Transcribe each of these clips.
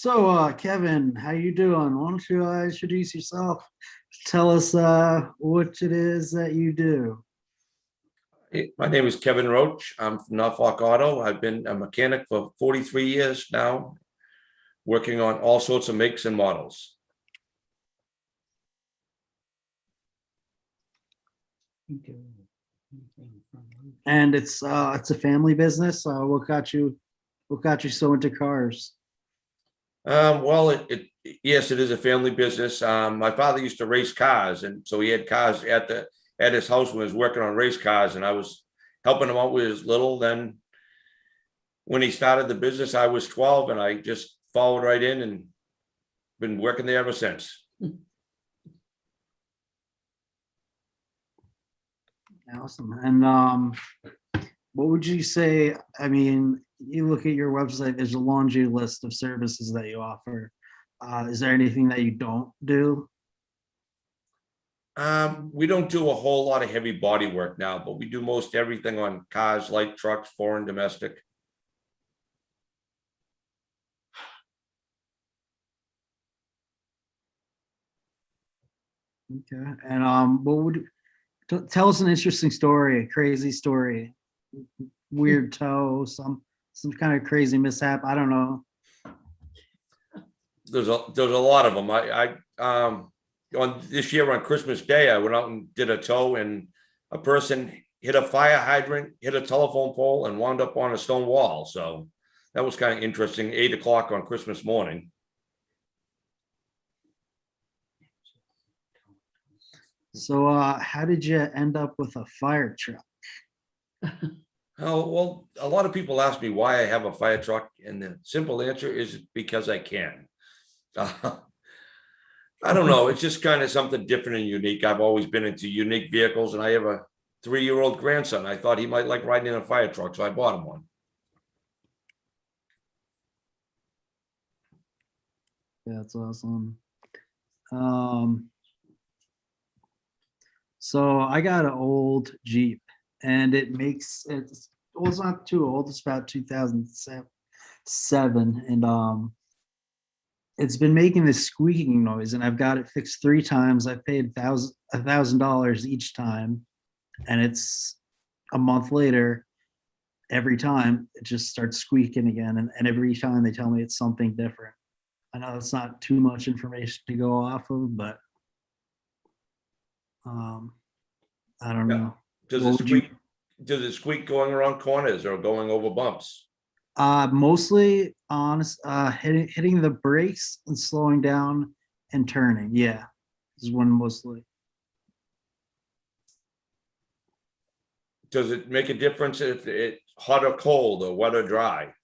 Kevin, how you doing? Why don't you introduce yourself? Tell us what it is that you do. Hey, my name is Kevin Roche. I'm from Norfolk Auto. I've been a mechanic for 43 years now, working on all sorts of makes and models. And it's a family business. What got you so into cars? Well, yes, it is a family business. My father used to race cars, and so he had cars at his house when he was working on race cars, and I was helping him out with his little. Then when he started the business, I was 12, and I just followed right in and been working there ever since. Awesome. And what would you say? I mean, you look at your website, there's a laundry list of services that you offer. Is there anything that you don't do? We don't do a whole lot of heavy body work now, but we do most everything on cars, light trucks, foreign, domestic. Okay. And tell us an interesting story, a crazy story, weird tow, some kind of crazy mishap. I don't know. There's a lot of them. I on this year on Christmas Day, I went out and did a tow, and a person hit a fire hydrant, hit a telephone pole, and wound up on a stone wall. So that was kind of interesting. 8 o'clock on Christmas morning. So how did you end up with a fire truck? Oh, well, a lot of people ask me why I have a fire truck, and the simple answer is because I can. I don't know. It's just kind of something different and unique. I've always been into unique vehicles, and I have a 3-year-old grandson. I thought he might like riding in a fire truck, so I bought him one. That's awesome. So I got an old Jeep, and it's not too old. It's about 2007, and it's been making this squeaking noise, and I've got it fixed 3 times. I paid $1,000 each time, and it's a month later. Every time it just starts squeaking again, and every time they tell me it's something different. I know it's not too much information to go off of, but I don't Yeah. know. Does What it would you? squeak? Does it squeak going around corners or going over bumps? Mostly honest, hitting the brakes and slowing down and turning. Yeah, is one mostly. Does it make a difference if it's hot or cold or wet or dry?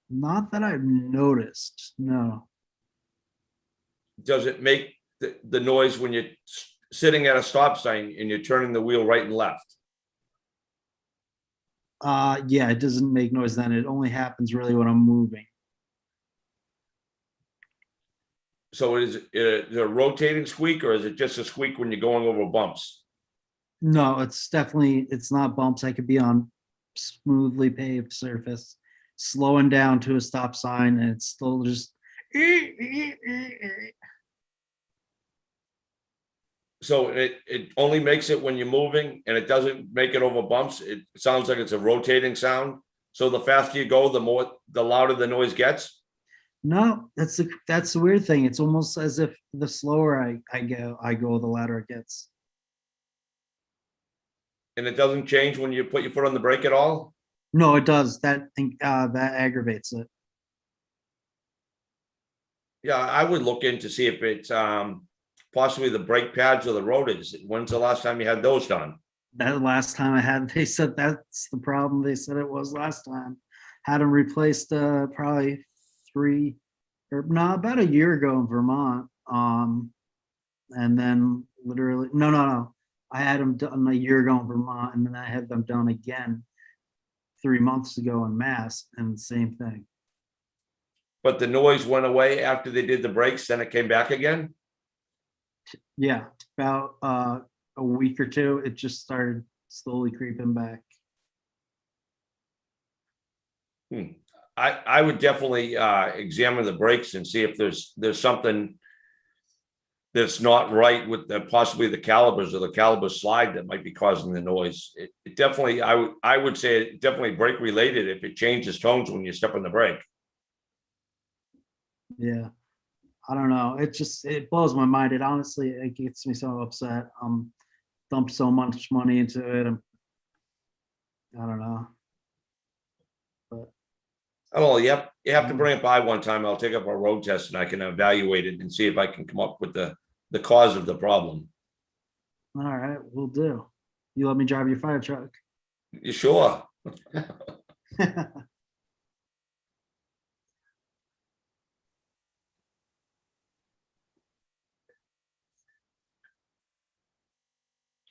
Not that I've noticed. No. Does it make the noise when you're sitting at a stop sign and you're turning the wheel right and left? Yeah, it doesn't make noise then. It only happens really when I'm moving. So is it a rotating squeak, or is it just a squeak when you're going over bumps? No, it's not bumps. I could be on smoothly paved surface, slowing down to a stop sign, and it's still just. So it only makes it when you're moving, and it doesn't make it over bumps. It sounds like it's a rotating sound. So the faster you go, the louder the noise gets. No, that's the weird thing. It's almost as if the slower I go, the louder it gets. And it doesn't change when you put your foot on the brake at all. No, it does. That aggravates it. Yeah, I would look in to see if it's possibly the brake pads or the rotors. When's the last time you had those done? That last time I had, they said that's the problem. They said it was last time. Had them replaced probably about a year ago in Vermont. And then literally, no. I had them done a year ago in Vermont, and then I had them done again 3 months ago in Mass, and same thing. But the noise went away after they did the brakes, then it came back again. Yeah, about a week or two, it just started slowly creeping back. I would definitely examine the brakes and see if there's something that's not right with possibly the calipers or the caliper slide that might be causing the noise. It definitely, I would say it definitely brake related if it changes tones when you step on the brake. Yeah. I don't know. It blows my mind. It honestly, it gets me so upset. Dumped so much money into it. I don't know. But Oh, you have to bring it by one time. I'll take up a road test and I can evaluate it and see if I can come up with the cause of the problem. all right, we'll do. You let me drive your fire truck. You sure?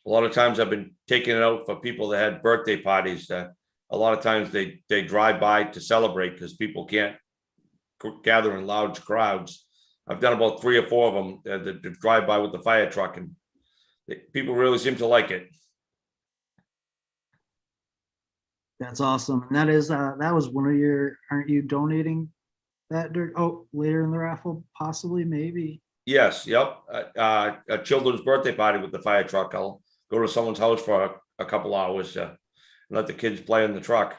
A lot of times I've been taking it out for people that had birthday parties. A lot of times they drive by to celebrate because people can't gather in large crowds. I've done about 3 or 4 of them that drive by with the fire truck, and people really seem to like it. That's awesome. And that was one of your, aren't you donating that dirt? Oh, later in the raffle, possibly, maybe. Yes, yep. A children's birthday party with the fire truck. I'll go to someone's house for a couple hours to let the kids play in the truck.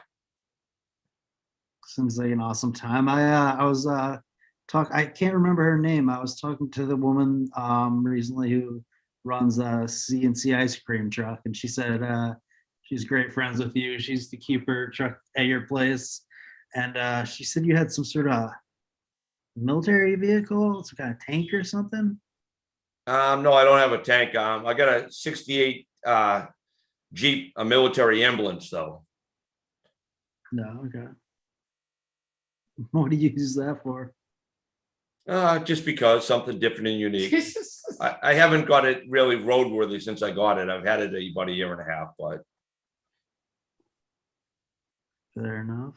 Seems like an awesome time. I was I can't remember her name. I was talking to the woman recently who runs a CNC ice cream truck, and she said she's great friends with you. She used to keep her truck at your place, and she said you had some sort of military vehicle, some kind of tank or something. No, I don't have a tank. I got a 68 Jeep, a military ambulance though. No, okay. What do you use that for? Just because something different and unique. I haven't got it really roadworthy since I got it. I've had it about a year and a half, but Fair enough.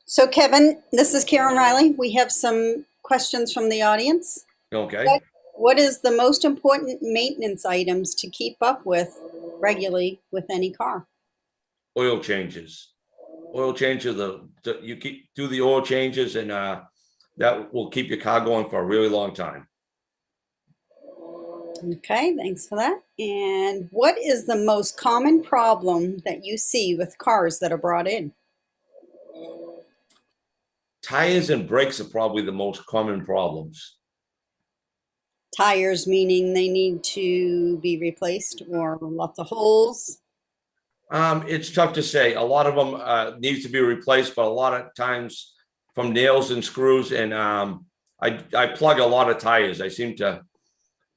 So Kevin, this is Karen Riley. We have some questions from the audience. okay. What is the most important maintenance items to keep up with regularly with any car? Oil changes. Oil changes. You do the oil changes, and that will keep your car going for a really long time. Okay, thanks for that. And what is the most common problem that you see with cars that are brought in? Tires and brakes are probably the most common problems. Tires, meaning they need to be replaced or lots of holes? It's tough to say. A lot of them needs to be replaced, but a lot of times from nails and screws. And I plug a lot of tires.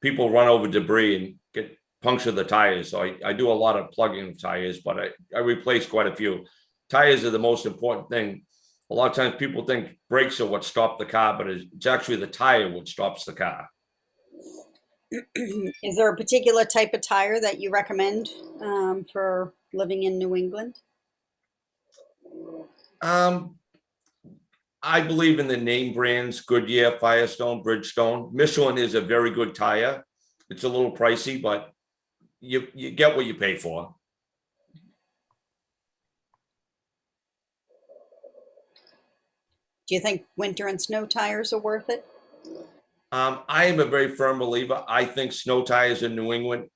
People run over debris and puncture the tires. So I do a lot of plugging of tires, but I replace quite a few. Tires are the most important thing. A lot of times people think brakes are what stop the car, but it's actually the tire what stops the car. Is there a particular type of tire that you recommend for living in New England? I believe in the name brands, Goodyear, Firestone, Bridgestone. Michelin is a very good tire. It's a little pricey, but you get what you pay for. Do you think winter and snow tires are worth it? I am a very firm believer. I think snow tires in New England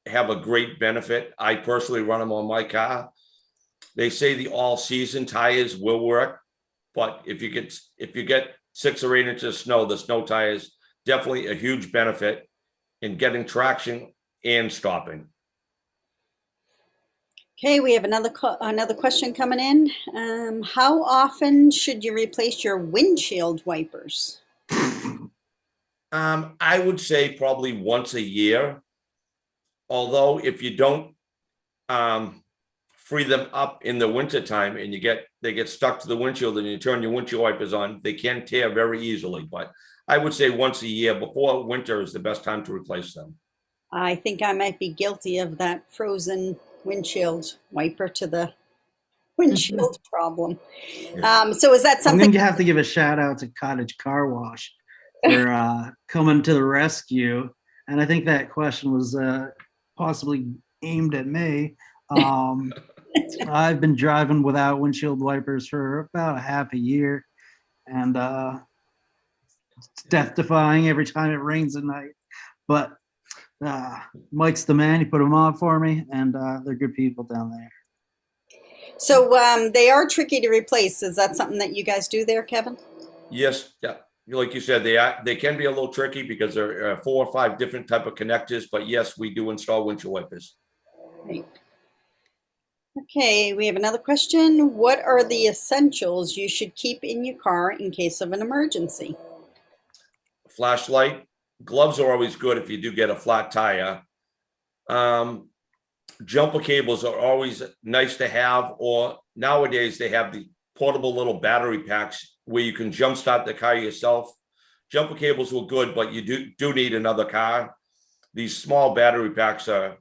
have a great benefit. I personally run them on my car. They say the all-season tires will work, but if you get 6 or 8 inches of snow, the snow tires definitely a huge benefit in getting traction and stopping. Okay, we have another question coming in. How often should you replace your windshield wipers? I would say probably once a year. Although if you don't free them up in the wintertime and they get stuck to the windshield and you turn your windshield wipers on, they can tear very easily. But I would say once a year before winter is the best time to replace them. I think I might be guilty of that frozen windshield wiper to the windshield problem. So is that I'm something? gonna have to give a shout out to Cottage Car Wash for coming to the rescue. And I think that question was possibly aimed at me. I've been driving without windshield wipers for about a half a year, and it's death defying every time it rains at night. But Mike's the man. He put them on for me, and they're good people down there. So they are tricky to replace. Is that something that you guys do there, Kevin? Yes, yeah. Like you said, they can be a little tricky because there are 4 or 5 different type of connectors. But yes, we do install windshield wipers. Right. Okay, we have another question. What are the essentials you should keep in your car in case of an emergency? Flashlight, gloves are always good if you do get a flat tire. Jumper cables are always nice to have, or nowadays they have the portable little battery packs where you can jump start the car yourself. Jumper cables were good, but you do need another car. These small battery packs are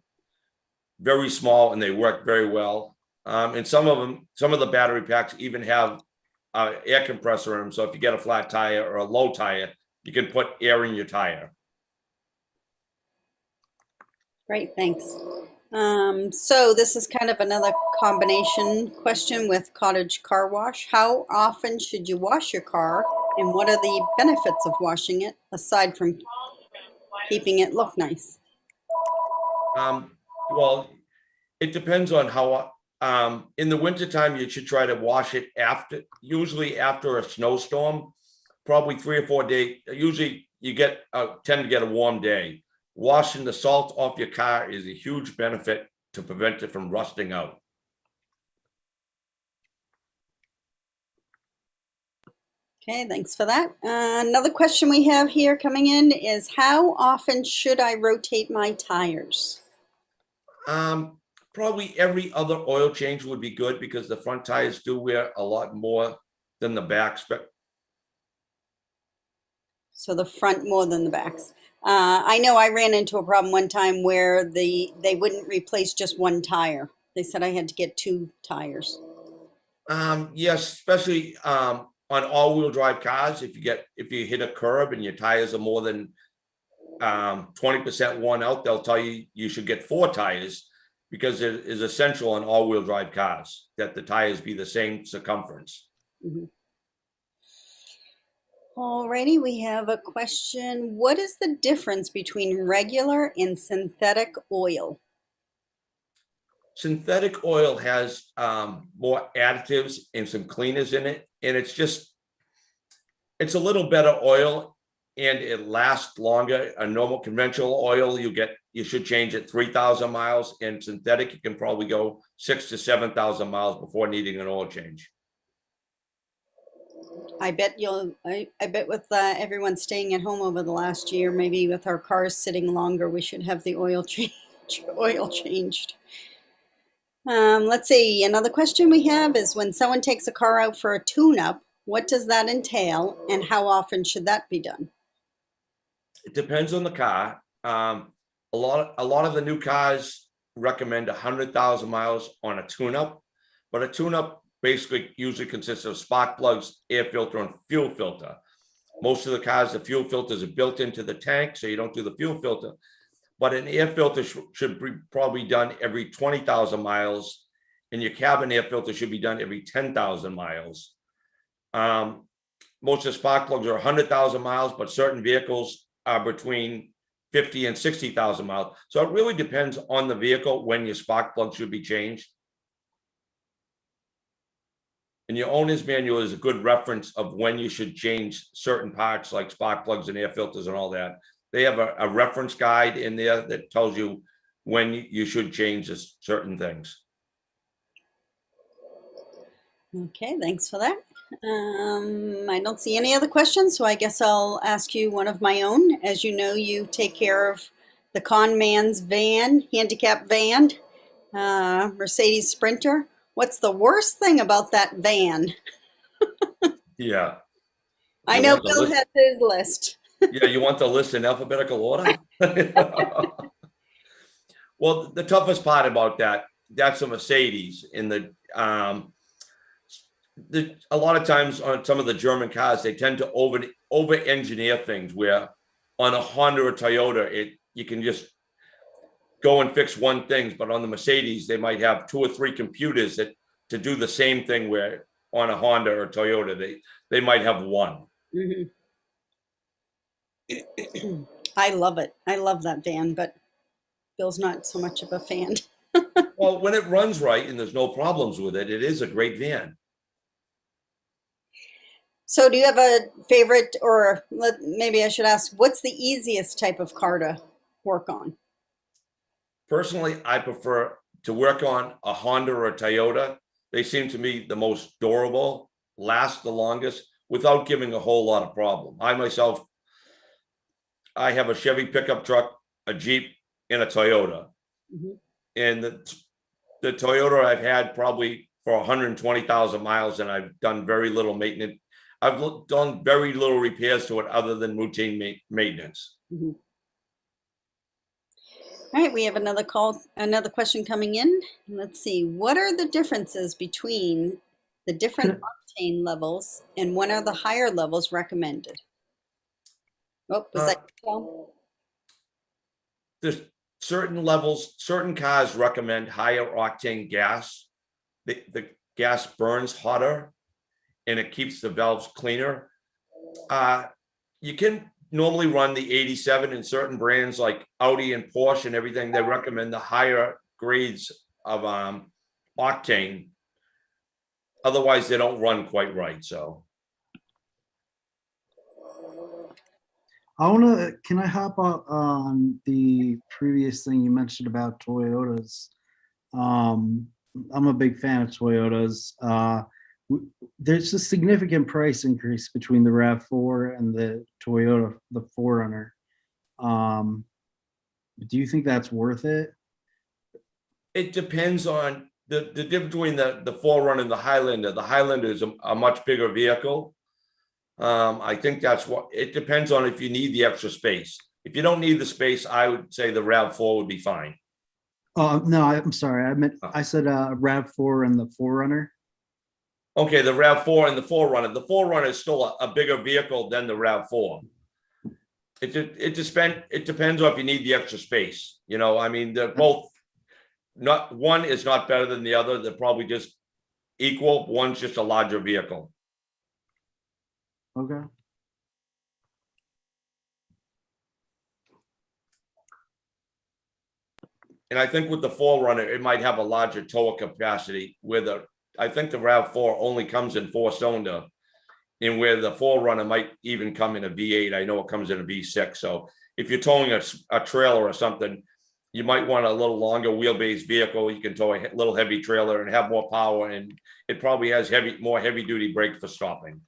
very small and they work very well. And some of the battery packs even have air compressor in them. So if you get a flat tire or a low tire, you can put air in your tire. Great, thanks. So this is kind of another combination question with cottage car wash. How often should you wash your car, and what are the benefits of washing it aside from keeping it look nice? Well, it depends on how. In the wintertime, you should try to wash it usually after a snowstorm, probably 3 or 4 days. Usually you tend to get a warm day. Washing the salt off your car is a huge benefit to prevent it from rusting out. Okay, thanks for that. Another question we have here coming in is, how often should I rotate my tires? Probably every other oil change would be good because the front tires do wear a lot more than the backs. So the front more than the backs. I know I ran into a problem one time where they wouldn't replace just one tire. They said I had to get 2 tires. Yes, especially on all-wheel drive cars. If you hit a curb and your tires are more than 20% worn out, they'll tell you you should get 4 tires, because it is essential on all-wheel drive cars that the tires be the same circumference. Mm-hmm. Alrighty, we have a question. What is the difference between regular and synthetic oil? Synthetic oil has more additives and some cleaners in it, and it's a little better oil, and it lasts longer. A normal conventional oil, you should change it 3,000 miles, and synthetic you can probably go 6,000 to 7,000 miles before needing an oil change. I bet with everyone staying at home over the last year, maybe with our cars sitting longer, we should have the oil changed. Let's see. Another question we have is, when someone takes a car out for a tune-up, what does that entail, and how often should that be done? It depends on the car. A lot of the new cars recommend 100,000 miles on a tune-up, but a tune-up basically usually consists of spark plugs, air filter, and fuel filter. Most of the cars, the fuel filters are built into the tank, so you don't do the fuel filter. But an air filter should be probably done every 20,000 miles, and your cabin air filter should be done every 10,000 miles. Most of the spark plugs are 100,000 miles, but certain vehicles are between 50 and 60,000 miles. So it really depends on the vehicle when your spark plug should be changed. And your owner's manual is a good reference of when you should change certain parts like spark plugs and air filters and all that. They have a reference guide in there that tells you when you should change certain things. Okay, thanks for that. I don't see any other questions, so I guess I'll ask you one of my own. As you know, you take care of the con man's van, handicap van, Mercedes Sprinter. What's the worst thing about that van? Yeah. I know Bill has his list. Yeah, you want the list in alphabetical order? Well, the toughest part about that's a Mercedes. A lot of times on some of the German cars, they tend to over engineer things, where on a Honda or Toyota, you can just go and fix one thing, but on the Mercedes, they might have 2 or 3 computers that to do the same thing, where on a Honda or Toyota, they might have one. Mhm. I love it. I love that van, but Bill's not so much of a fan. Well, when it runs right and there's no problems with it, it is a great van. So do you have a favorite, or maybe I should ask, what's the easiest type of car to work on? Personally, I prefer to work on a Honda or a Toyota. They seem to me the most durable, last the longest, without giving a whole lot of problem. I have a Chevy pickup truck, a Jeep, and a Toyota. Mhm. And the Toyota I've had probably for 120,000 miles, and I've done very little maintenance. I've done very little repairs to it other than routine maintenance. Mhm. All right, we have another question coming in. Let's see. What are the differences between the different octane levels, and when are the higher levels recommended? Oh, was that Entail? There's certain levels, certain cars recommend higher octane gas. The gas burns hotter and it keeps the valves cleaner. You can normally run the 87 in certain brands like Audi and Porsche and everything. They recommend the higher grades of octane. Otherwise, they don't run quite right. So can I hop on the previous thing you mentioned about Toyotas? I'm a big fan of Toyotas. There's a significant price increase between the RAV4 and the Toyota, the 4Runner. Do you think that's worth it? it depends on the difference between the 4Runner and the Highlander. The Highlander is a much bigger vehicle. I think that's what it depends on if you need the extra space. If you don't need the space, I would say the RAV4 would be fine. No, I'm sorry. I said RAV4 and the 4Runner. Okay, the RAV4 and the 4Runner. The 4Runner is still a bigger vehicle than the RAV4. It depends on if you need the extra space. You know, I mean, they're both not, one is not better than the other. They're probably just equal. One's just a larger vehicle. Okay. And I think with the 4Runner, it might have a larger tow capacity. I think the RAV4 only comes in 4-cylinder, and where the 4Runner might even come in a V8. I know it comes in a V6. So if you're towing a trailer or something, you might want a little longer wheelbase vehicle. You can tow a little heavy trailer and have more power, and it probably has more heavy duty brakes for stopping.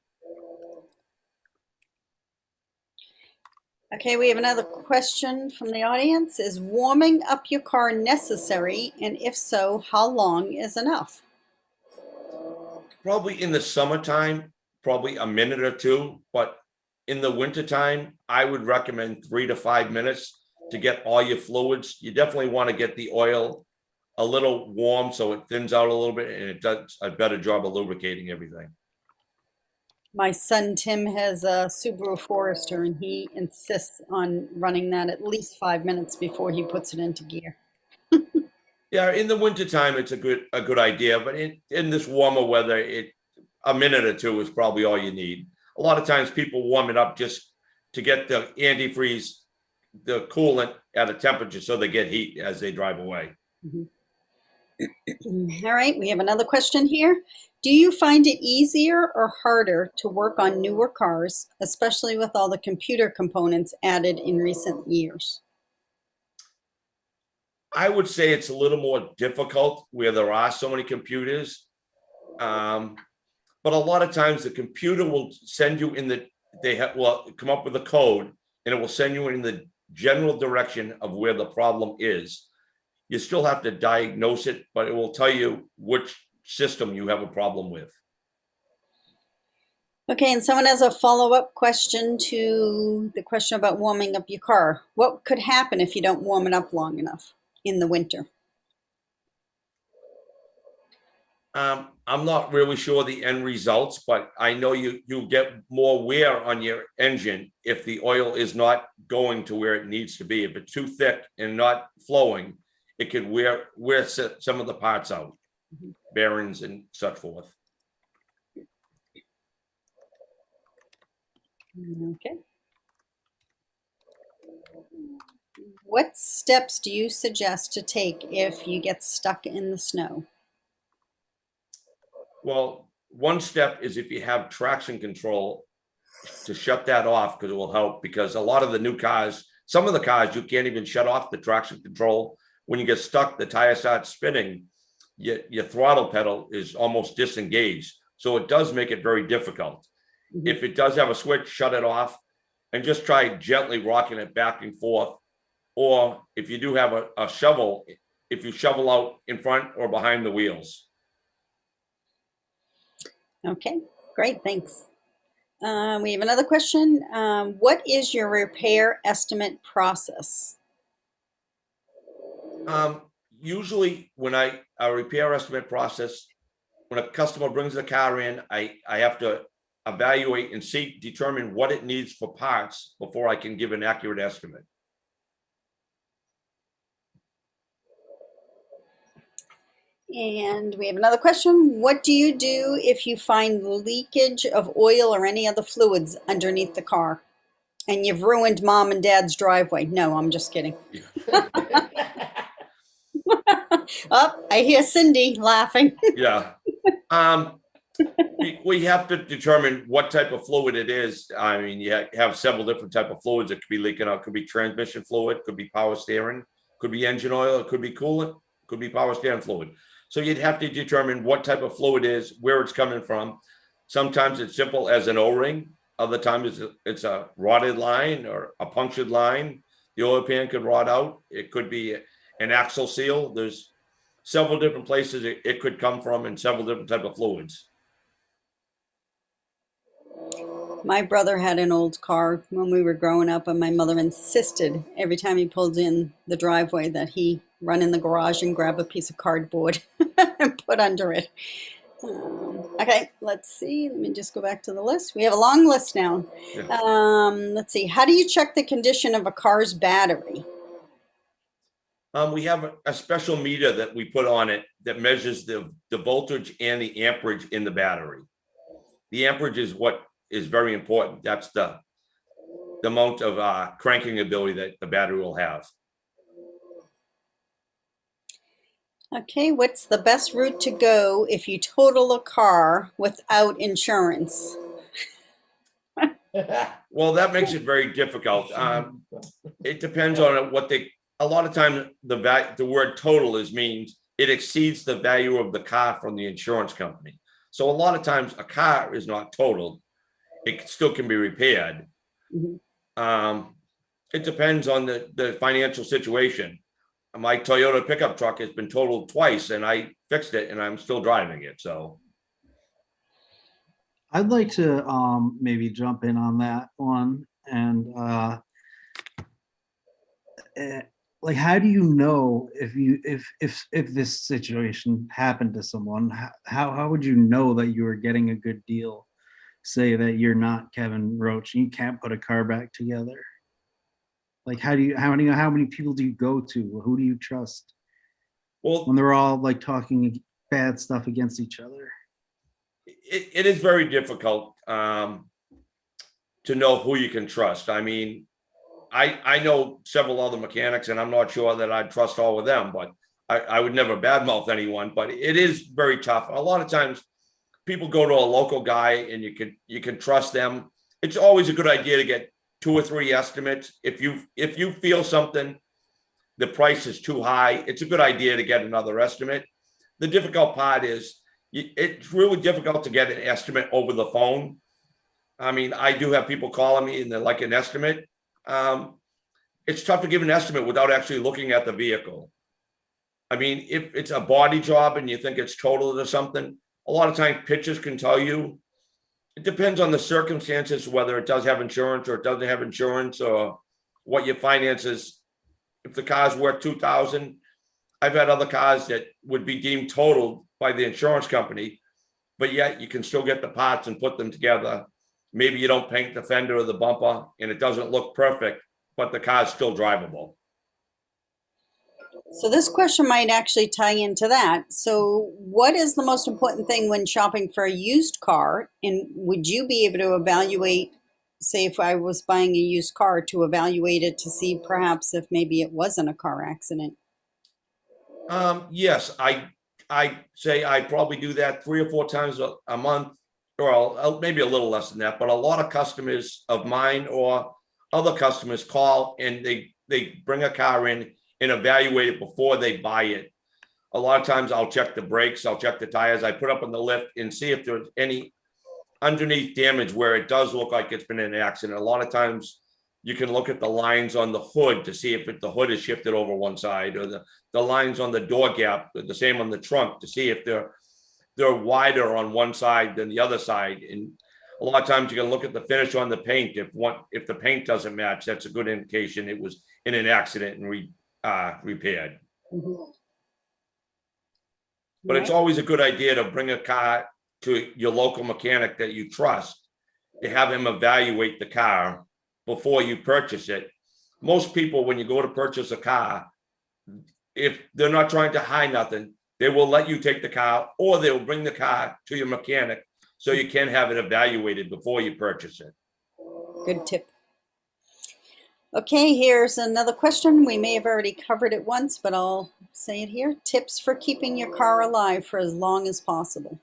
Okay, we have another question from the audience. Is warming up your car necessary? And if so, how long is enough? Probably in the summertime, probably a minute or two, but in the wintertime, I would recommend 3 to 5 minutes to get all your fluids. You definitely want to get the oil a little warm so it thins out a little bit, and it does a better job of lubricating everything. My son Tim has a Subaru Forester, and he insists on running that at least 5 minutes before he puts it into gear. Yeah, in the wintertime, it's a good idea, but in this warmer weather, a minute or two is probably all you need. A lot of times people warm it up just to get the antifreeze, the coolant at a temperature so they get heat as they drive away. Mhm. All right, we have another question here. Do you find it easier or harder to work on newer cars, especially with all the computer components added in recent years? I would say it's a little more difficult where there are so many computers. But a lot of times the computer will send you will come up with a code, and it will send you in the general direction of where the problem is. You still have to diagnose it, but it will tell you which system you have a problem with. Okay, and someone has a follow-up question to the question about warming up your car. What could happen if you don't warm it up long enough in the winter? I'm not really sure the end results, but I know you get more wear on your engine if the oil is not going to where it needs to be. If it's too thick and not flowing, it could wear some of the parts out, bearings and such forth. Okay. What steps do you suggest to take if you get stuck in the snow? Well, one step is if you have traction control to shut that off, because it will help, because a lot of the new cars, some of the cars, you can't even shut off the traction control. When you get stuck, the tire starts spinning, your throttle pedal is almost disengaged. So it does make it very difficult. Mhm. If it does have a switch, shut it off and just try gently rocking it back and forth. Or if you do have a shovel, if you shovel out in front or behind the wheels. Okay, great, thanks. We have another question. What is your repair estimate process? Usually when a repair estimate process, when a customer brings the car in, I have to evaluate and determine what it needs for parts before I can give an accurate estimate. And we have another question. What do you do if you find leakage of oil or any other fluids underneath the car and you've ruined mom and dad's driveway? No, I'm just kidding. Oh, I hear Cindy laughing. Yeah. We have to determine what type of fluid it is. I mean, you have several different type of fluids that could be leaking out. Could be transmission fluid, could be power steering, could be engine oil, it could be coolant, could be power steering fluid. So you'd have to determine what type of fluid is, where it's coming from. Sometimes it's simple as an O-ring. Other times it's a rotted line or a punctured line. The oil pan could rot out. It could be an axle seal. There's several different places it could come from and several different type of fluids. My brother had an old car when we were growing up, and my mother insisted every time he pulled in the driveway that he run in the garage and grab a piece of cardboard and put under it. Okay, let's see. Let me just go back to the list. We have a long list now. Yeah. Let's see. How do you check the condition of a car's battery? We have a special meter that we put on it that measures the voltage and the amperage in the battery. The amperage is what is very important. That's the amount of cranking ability that the battery will have. Okay, what's the best route to go if you total a car without insurance? Well, that makes it very difficult. It depends on a lot of times the word total means it exceeds the value of the car from the insurance company. So a lot of times a car is not totaled. It still can be repaired. Mhm. It depends on the financial situation. My Toyota pickup truck has been totaled twice and I fixed it and I'm still driving it. So I'd like to maybe jump in on that one. And like, how do you know if this situation happened to someone? How would you know that you were getting a good deal? Say that you're not Kevin Roche and you can't put a car back together. Like, how many people do you go to? Who do you trust well, when they're all like talking bad stuff against each other? it is very difficult to know who you can trust. I mean, I know several other mechanics and I'm not sure that I'd trust all of them, but I would never badmouth anyone, but it is very tough. A lot of times people go to a local guy and you can trust them. It's always a good idea to get 2 or 3 estimates. If you feel something, the price is too high, it's a good idea to get another estimate. The difficult part is it's really difficult to get an estimate over the phone. I mean, I do have people calling me and they're like an estimate. It's tough to give an estimate without actually looking at the vehicle. I mean, if it's a body job and you think it's totaled or something, a lot of times pictures can tell you. It depends on the circumstances, whether it does have insurance or it doesn't have insurance or what your finances. If the car's worth $2,000, I've had other cars that would be deemed totaled by the insurance company, but yet you can still get the parts and put them together. Maybe you don't paint the fender or the bumper and it doesn't look perfect, but the car's still drivable. So this question might actually tie into that. So what is the most important thing when shopping for a used car? And would you be able to evaluate, say if I was buying a used car, to evaluate it to see perhaps if maybe it wasn't a car accident? Yes, I say I probably do that 3 or 4 times a month, or maybe a little less than that. But a lot of customers of mine or other customers call and they bring a car in and evaluate it before they buy it. A lot of times I'll check the brakes, I'll check the tires, I put up on the lift and see if there's any underneath damage where it does look like it's been in an accident. A lot of times you can look at the lines on the hood to see if the hood is shifted over one side, or the lines on the door gap, the same on the trunk, to see if they're wider on one side than the other side. And a lot of times you can look at the finish on the paint. If the paint doesn't match, that's a good indication it was in an accident and repaired. Mhm. But it's Right. always a good idea to bring a car to your local mechanic that you trust, to have him evaluate the car before you purchase it. Most people, when you go to purchase a car, if they're not trying to hide nothing, they will let you take the car, or they'll bring the car to your mechanic so you can have it evaluated before you purchase it. Good tip. Okay, here's another question. We may have already covered it once, but I'll say it here. Tips for keeping your car alive for as long as possible.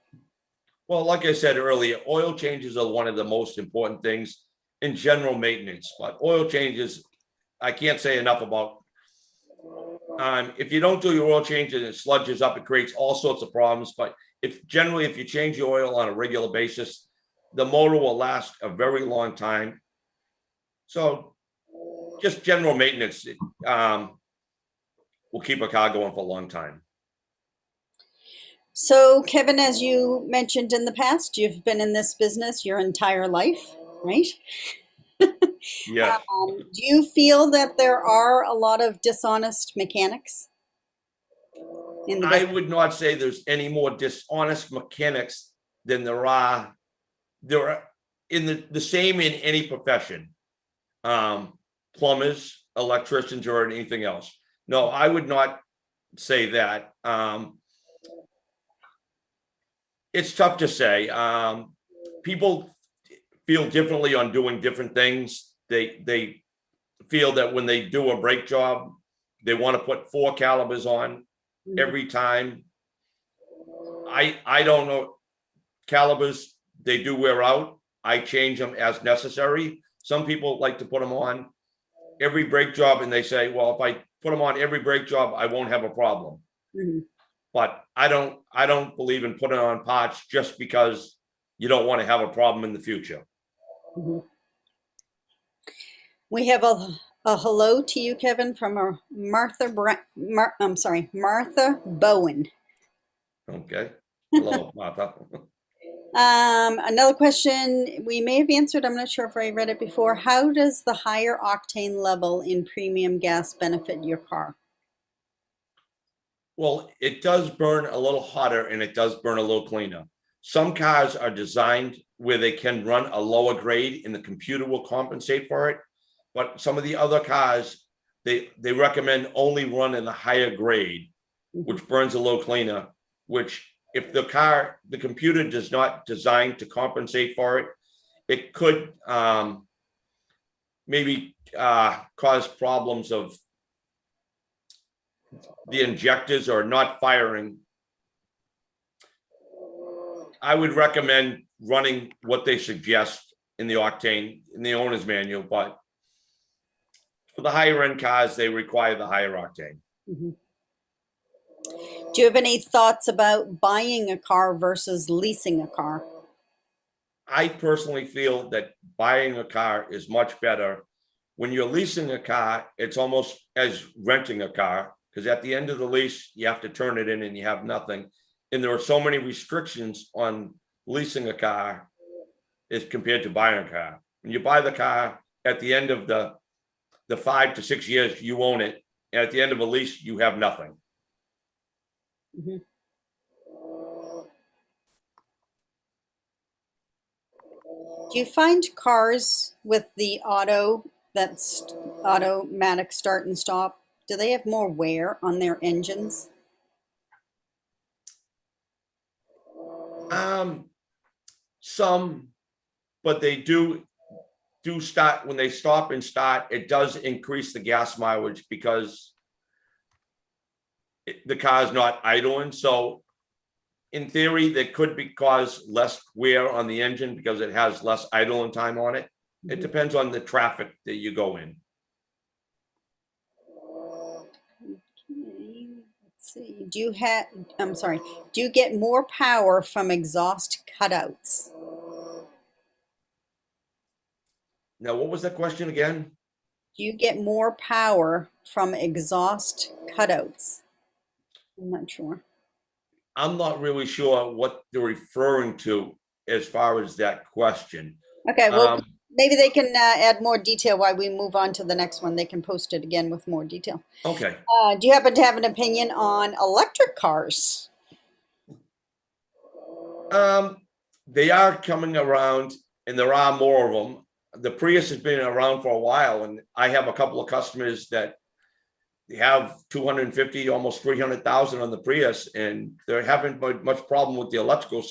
Well, like I said earlier, oil changes are one of the most important things in general maintenance, but oil changes, I can't say enough about. If you don't do your oil change and it sludges up, it creates all sorts of problems. But if you change your oil on a regular basis, the motor will last a very long time. So just general maintenance will keep a car going for a long time. So, Kevin, as you mentioned in the past, you've been in this business your entire life, right? Yes. Do you feel that there are a lot of dishonest mechanics in the I business? would not say there's any more dishonest mechanics than there are in the same in any profession. Plumbers, electricians, or anything else. No, I would not say that. It's tough to say. People feel differently on doing different things. They feel that when they do a brake job, they want to put 4 calibers on every time. I don't know. Calibers, they do wear out. I change them as necessary. Some people like to put them on every brake job, and they say, well, if I put them on every brake job, I won't have a problem. Mhm. But I don't believe in putting on parts just because you don't want to have a problem in the future. Mhm. We have a hello to you, Kevin, from a Martha Bowen. Okay. Hello, Martha. Another question we may have answered, I'm not sure if I read it before. How does the higher octane level in premium gas benefit your car? Well, it does burn a little hotter and it does burn a little cleaner. Some cars are designed where they can run a lower grade and the computer will compensate for it. But some of the other cars, they recommend only run in the higher grade, which burns a little cleaner, which if the computer does not design to compensate for it, it could maybe cause problems of the injectors are not firing. I would recommend running what they suggest in the octane in the owner's manual, but for the higher end cars, they require the higher octane. Mhm. Do you have any thoughts about buying a car versus leasing a car? I personally feel that buying a car is much better. When you're leasing a car, it's almost as renting a car, because at the end of the lease, you have to turn it in and you have nothing. And there are so many restrictions on leasing a car as compared to buying a car. When you buy the car, at the end of the 5 to 6 years, you own it. And at the end of a lease, you have nothing. Mhm. Do you find cars with the automatic start and stop, do they have more wear on their engines? Some, but they do start, when they stop and start, it does increase the gas mileage because the car is not idling. So in theory, there could be cause less wear on the engine because it has less idling time on it. It depends on the traffic that you go in. Okay, let's see. Do you get more power from exhaust cutouts? Now, what was that question again? Do you get more power from exhaust cutouts? I'm not sure. I'm not really sure what they're referring to as far as that question. Okay, well, Um, maybe they can add more detail while we move on to the next one. They can post it again with more detail. Okay. Do you happen to have an opinion on electric cars? They are coming around, and there are more of them. The Prius has been around for a while, and I have a couple of customers that have 250, almost 300,000 on the Prius, and they're having much problem with the electrical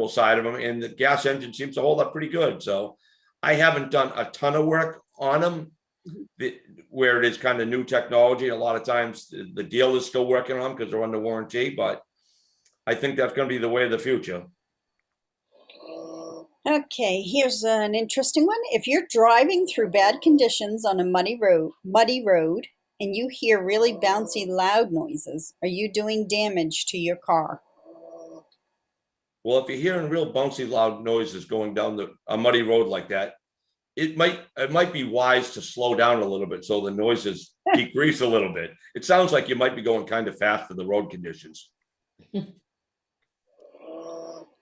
side of them, and the gas engine seems to hold up pretty good. So I haven't done a ton of work on them where it is kind of new technology. A lot of times the dealer is still working on them because they're under warranty, but I think that's going to be the way of the future. Okay, here's an interesting one. If you're driving through bad conditions on a muddy road, and you hear really bouncy, loud noises, are you doing damage to your car? Well, if you're hearing real bouncy, loud noises going down a muddy road like that, it might be wise to slow down a little bit so the noises decrease a little bit. It sounds like you might be going kind of fast for the road conditions.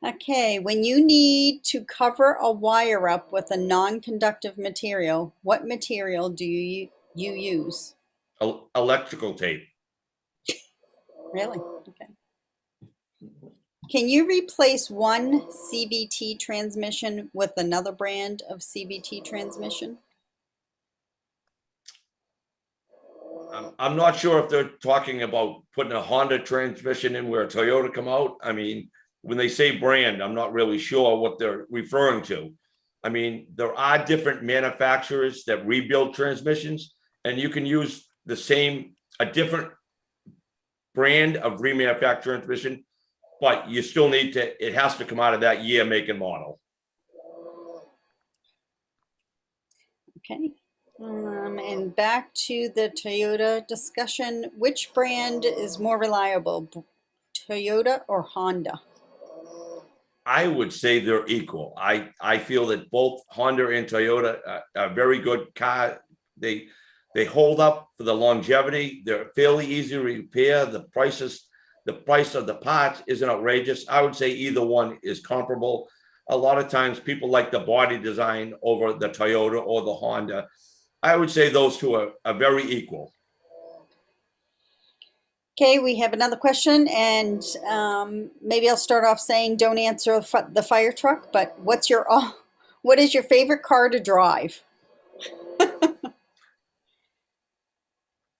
Okay, when you need to cover a wire up with a non-conductive material, what material do you use? Electrical tape. Really? Okay. Can you replace one CVT transmission with another brand of CVT transmission? I'm not sure if they're talking about putting a Honda transmission in where a Toyota come out. I mean, when they say brand, I'm not really sure what they're referring to. I mean, there are different manufacturers that rebuild transmissions, and you can use a different brand of remanufactured transmission, but you still it has to come out of that year, make, and model. Okay. And back to the Toyota discussion, which brand is more reliable, Toyota or Honda? I would say they're equal. I feel that both Honda and Toyota are very good car. They hold up for the longevity. They're fairly easy to repair. The price of the parts isn't outrageous. I would say either one is comparable. A lot of times people like the body design over the Toyota or the Honda. I would say those two are very equal. Okay, we have another question, and maybe I'll start off saying don't answer the fire truck, but what is your favorite car to drive?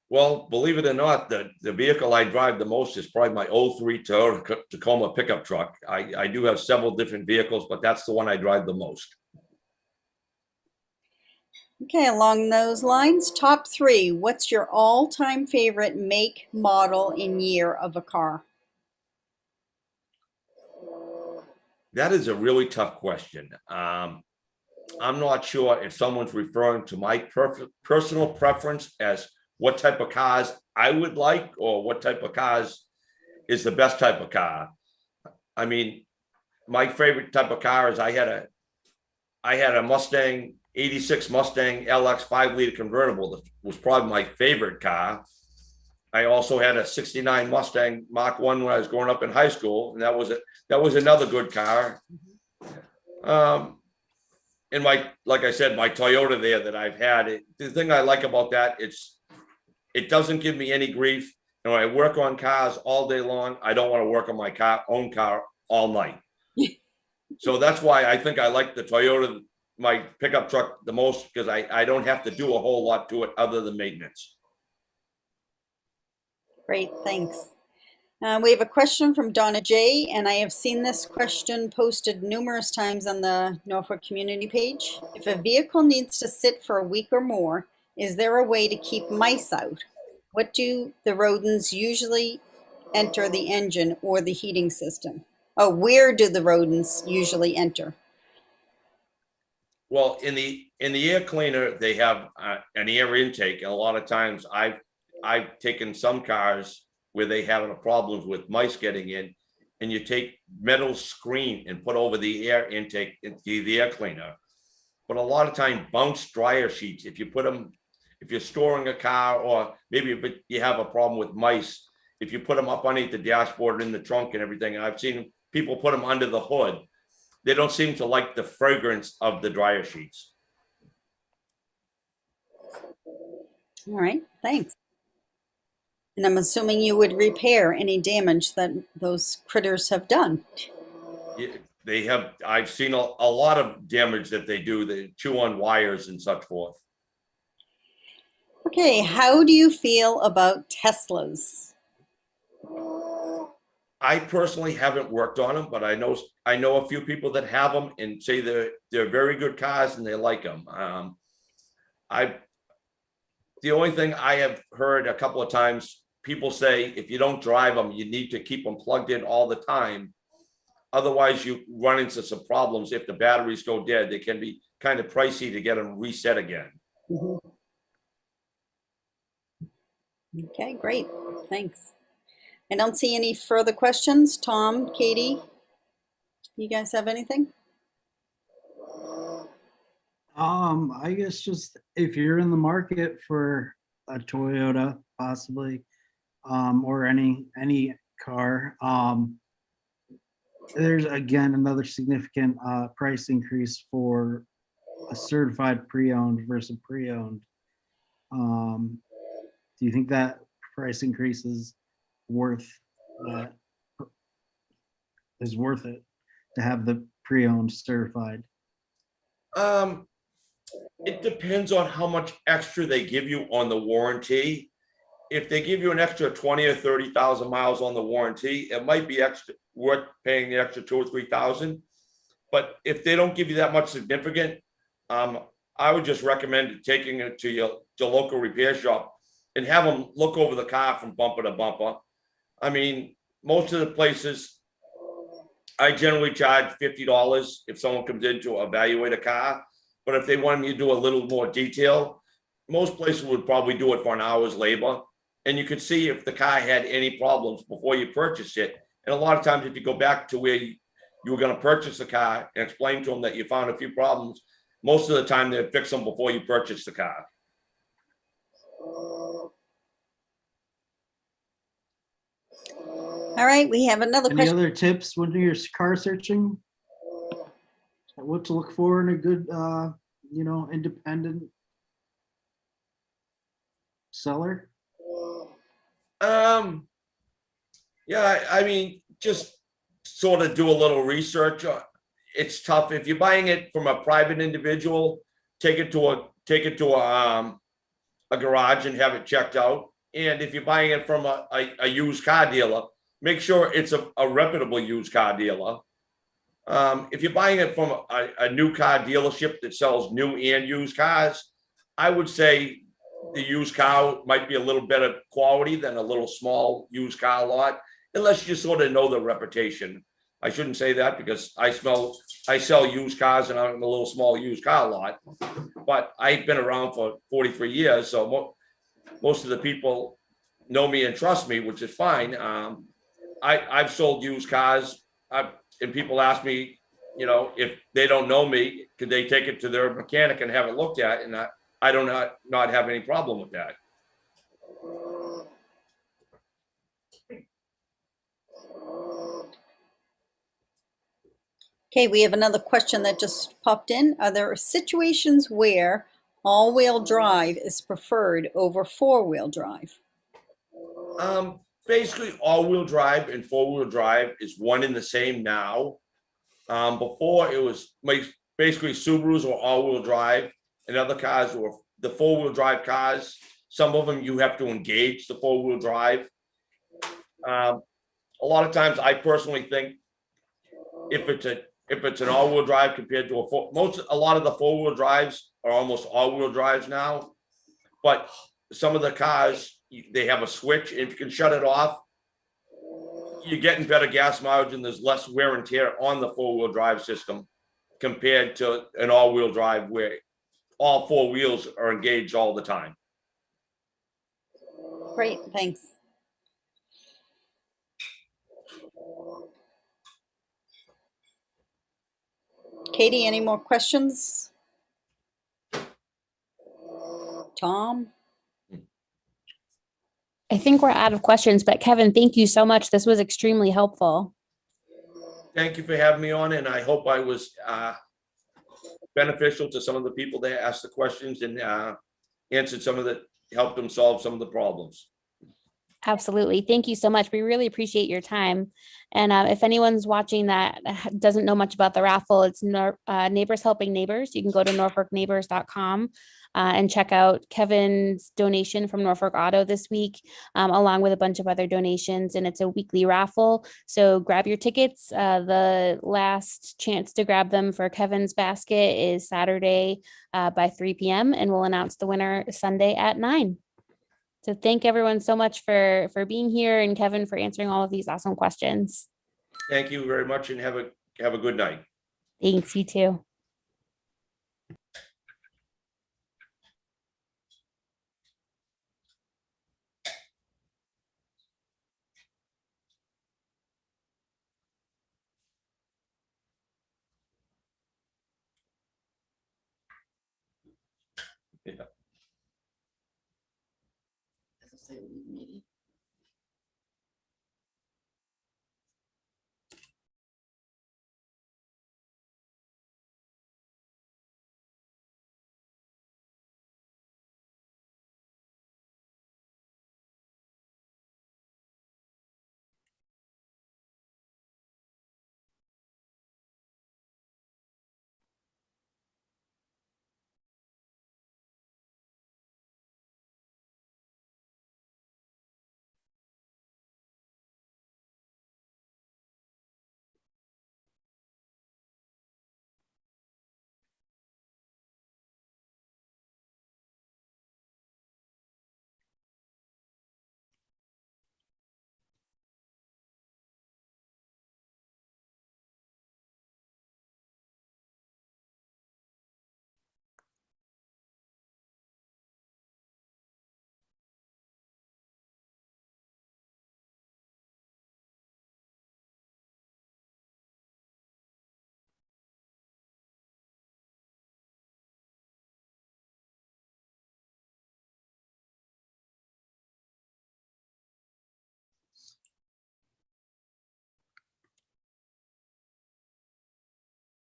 Well, believe it or not, the vehicle I drive the most is probably my 03 Toyota Tacoma pickup truck. I do have several different vehicles, but that's the one I drive the most. Okay, along those lines, top three, what's your all-time favorite make, model, and year of a car? That is a really tough question. I'm not sure if someone's referring to my personal preference as what type of cars I would like or what type of cars is the best type of car. I mean, my favorite type of car is I had a Mustang, 86 Mustang LX 5-liter convertible that was probably my favorite car. I also had a 69 Mustang Mach 1 when I was growing up in high school, and that was another good car. And like I said, my Toyota there that I've had, the thing I like about that, it doesn't give me any grief. You know, I work on cars all day long. I don't want to work on my own car all night. So that's why I think I like the Toyota, my pickup truck, the most, because I don't have to do a whole lot to it other than maintenance. Great, thanks. We have a question from Donna J, and I have seen this question posted numerous times on the Norfolk community page. If a vehicle needs to sit for a week or more, is there a way to keep mice out? What do the rodents usually enter the engine or the heating system? Oh, where do the rodents usually enter? Well, in the air cleaner, they have an air intake. And a lot of times I've taken some cars where they having a problems with mice getting in, and you take metal screen and put over the air intake into the air cleaner. But a lot of time bounce dryer sheets, if you put them, if you're storing a car, or maybe if you have a problem with mice, if you put them up underneath the dashboard in the trunk and everything, and I've seen people put them under the hood, they don't seem to like the fragrance of the dryer sheets. All right, thanks. And I'm assuming you would repair any damage that those critters have done. They have, I've seen a lot of damage that they do. They chew on wires and such forth. Okay, how do you feel about Teslas? I personally haven't worked on them, but I know a few people that have them and say they're very good cars and they like them. The only thing I have heard a couple of times, people say if you don't drive them, you need to keep them plugged in all the time. Otherwise, you run into some problems. If the batteries go dead, they can be kind of pricey to get them reset again. Mhm. Okay, great. Thanks. I don't see any further questions. Tom, Katie, you guys have anything? I guess just if you're in the market for a Toyota, possibly, or any car, there's again another significant price increase for a certified pre-owned versus pre-owned. Do you think that price increase is worth it to have the pre-owned certified? It depends on how much extra they give you on the warranty. If they give you an extra 20 or 30,000 miles on the warranty, it might be extra worth paying the extra 2,000 or 3,000. But if they don't give you that much significant, I would just recommend taking it to your local repair shop and have them look over the car from bumper to bumper. I mean, most of the places, I generally charge $50 if someone comes in to evaluate a car. But if they want me to do a little more detail, most places would probably do it for an hour's labor. And you could see if the car had any problems before you purchase it. And a lot of times, if you go back to where you were going to purchase the car and explain to them that you found a few problems, most of the time they'd fix them before you purchase the car. All right, we have another Any question. other tips when you're car searching? What to look for in a good, independent seller? Yeah, I mean, just sort of do a little research. It's tough if you're buying it from a private individual. Take it to a garage and have it checked out. And if you're buying it from a used car dealer, make sure it's a reputable used car dealer. If you're buying it from a new car dealership that sells new and used cars, I would say the used car might be a little better quality than a little small used car lot, unless you sort of know the reputation. I shouldn't say that because I sell used cars and I'm a little small used car lot, but I've been around for 43 years. So most of the people know me and trust me, which is fine. I've sold used cars and people ask me, if they don't know me, could they take it to their mechanic and have it looked at? And I do not have any problem with that. Okay, we have another question that just popped in. Are there situations where all-wheel drive is preferred over four-wheel drive? Basically, all-wheel drive and four-wheel drive is one in the same now. Before it was basically Subarus were all-wheel drive, and other cars were the four-wheel drive cars. Some of them you have to engage the four-wheel drive, A lot of times I personally think if it's an all-wheel drive compared to a lot of the four-wheel drives are almost all-wheel drives now. But some of the cars, they have a switch. If you can shut it off, you're getting better gas mileage and there's less wear and tear on the four-wheel drive system compared to an all-wheel drive where all four wheels are engaged all the time. Great, thanks. Katie, any more questions? Tom? I think we're out of questions, but Kevin, thank you so much. This was extremely helpful. Thank you for having me on, and I hope I was beneficial to some of the people that asked the questions and answered helped them solve some of the problems. Absolutely. Thank you so much. We really appreciate your time. And if anyone's watching that doesn't know much about the raffle, it's Neighbors Helping Neighbors. You can go to norfolkneighbors.com and check out Kevin's donation from Norfolk Auto this week, along with a bunch of other donations. And it's a weekly raffle. So grab your tickets. The last chance to grab them for Kevin's basket is Saturday by 3 p.m. And we'll announce the winner Sunday at 9. So thank everyone so much for being here, and Kevin for answering all of these awesome questions. Thank you very much, and have a good night. Thanks, you too. Yeah. Maybe.